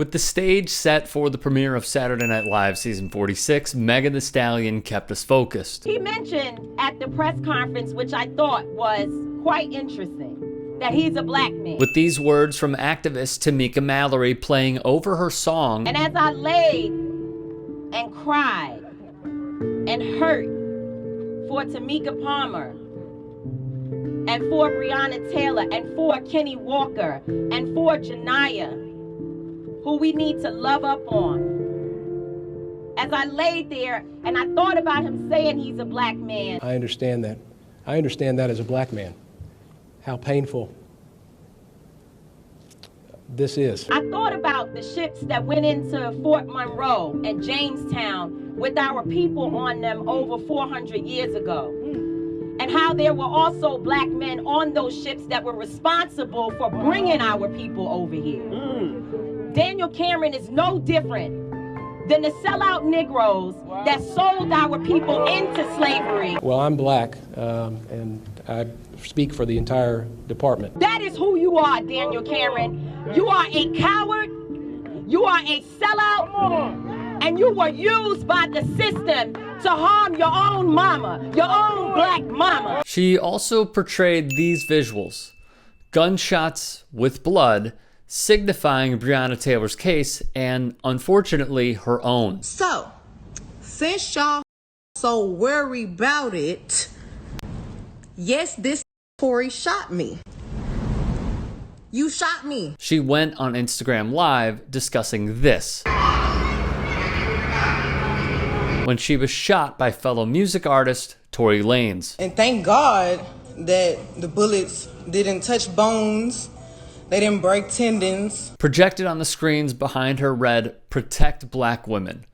With the stage set for the premiere of Saturday Night Live season 46, Megan Thee Stallion kept us focused. He mentioned at the press conference, which I thought was quite interesting, that he's a black man. With these words from activist Tamika Mallory playing over her song. And as I laid and cried and hurt for Tamika Palmer and for Breonna Taylor and for Kenny Walker and for Janiyah, who we need to love up on. As I laid there and I thought about him saying he's a black man. I understand that. I understand that as a black man, how painful this is. I thought about the ships that went into Fort Monroe and Jamestown with our people on them over 400 years ago. And how there were also black men on those ships that were responsible for bringing our people over here. Daniel Cameron is no different than the sellout Negroes that sold our people into slavery. Well, I'm black, and I speak for the entire department. That is who you are, Daniel Cameron. You are a coward, you are a sellout, and you were used by the system to harm your own mama, your own black mama. She also portrayed these visuals: gunshots with blood, signifying Breonna Taylor's case and, unfortunately, her own. So, since y'all so worried about it, yes, this Tory shot me. You shot me. She went on Instagram Live discussing this when she was shot by fellow music artist Tory Lanez. And thank God that the bullets didn't touch bones. They didn't break tendons. Projected on the screens behind her read, "Protect Black Women."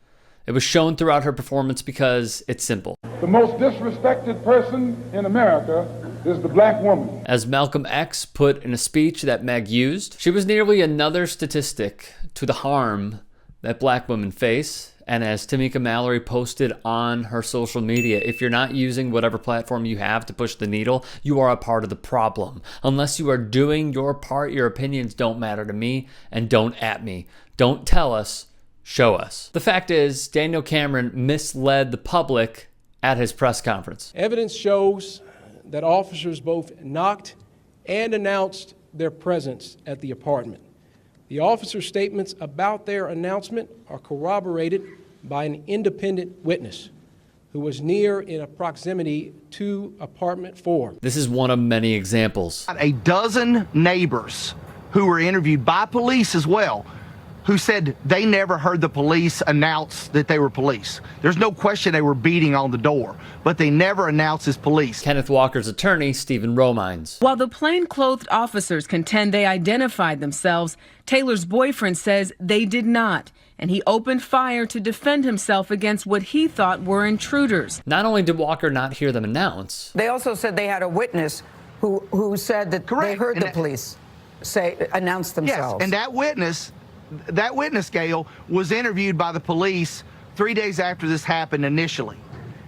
It was shown throughout her performance because it's simple. The most disrespected person in America is the black woman. As Malcolm X put in a speech that Meg used, she was nearly another statistic to the harm that black women face. And as Tamika Mallory posted on her social media, if you're not using whatever platform you have to push the needle, you are a part of the problem. Unless you are doing your part, your opinions don't matter to me, and don't at me. Don't tell us, show us. The fact is, Daniel Cameron misled the public at his press conference. Evidence shows that officers both knocked and announced their presence at the apartment. The officers' statements about their announcement are corroborated by an independent witness who was near in a proximity to apartment 4. This is one of many examples. A dozen neighbors who were interviewed by police as well, who said they never heard the police announce that they were police. There's no question they were beating on the door, but they never announced as police. Kenneth Walker's attorney, Stephen Romines. While the plainclothed officers contend they identified themselves, Taylor's boyfriend says they did not, and he opened fire to defend himself against what he thought were intruders. Not only did Walker not hear them announce, they also said they had a witness who said that they heard the police announce themselves. Yes, and that witness, Gail, was interviewed by the police 3 days after this happened initially.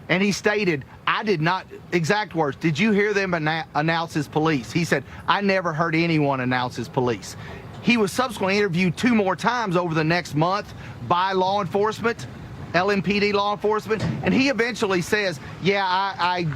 And he stated, I did not, exact words, did you hear them announce as police? He said, I never heard anyone announce as police. He was subsequently interviewed 2 more times over the next month by law enforcement, LMPD law enforcement, and he eventually says, yeah, I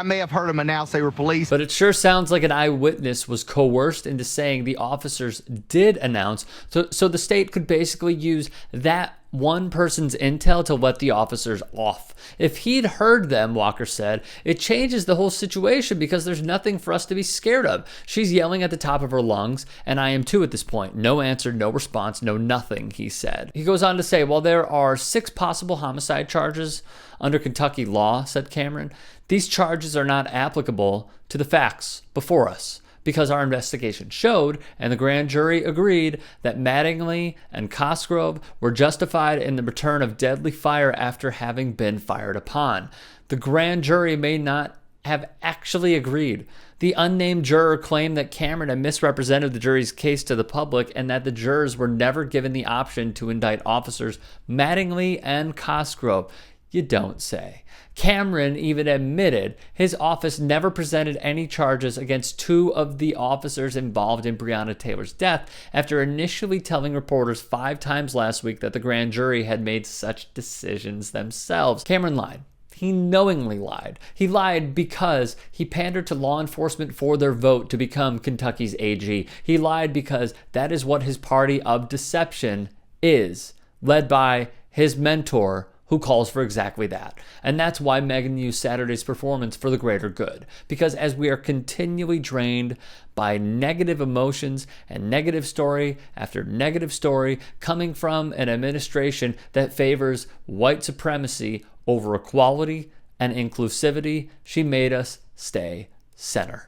may have heard them announce they were police. But it sure sounds like an eyewitness was coerced into saying the officers did announce, so the state could basically use that one person's intel to let the officers off. If he'd heard them, Walker said, it changes the whole situation because there's nothing for us to be scared of. She's yelling at the top of her lungs, and I am too at this point. No answer, no response, no nothing, he said. He goes on to say, while there are 6 possible homicide charges under Kentucky law, said Cameron, these charges are not applicable to the facts before us, because our investigation showed, and the grand jury agreed, that Mattingly and Cosgrove were justified in the return of deadly fire after having been fired upon. The grand jury may not have actually agreed. The unnamed juror claimed that Cameron had misrepresented the jury's case to the public and that the jurors were never given the option to indict officers Mattingly and Cosgrove. You don't say. Cameron even admitted his office never presented any charges against 2 of the officers involved in Breonna Taylor's death after initially telling reporters 5 times last week that the grand jury had made such decisions themselves. Cameron lied. He knowingly lied. He lied because he pandered to law enforcement for their vote to become Kentucky's AG. He lied because that is what his party of deception is, led by his mentor, who calls for exactly that. And that's why Meghan used Saturday's performance for the greater good. Because as we are continually drained by negative emotions and negative story after negative story coming from an administration that favors white supremacy over equality and inclusivity, she made us stay center.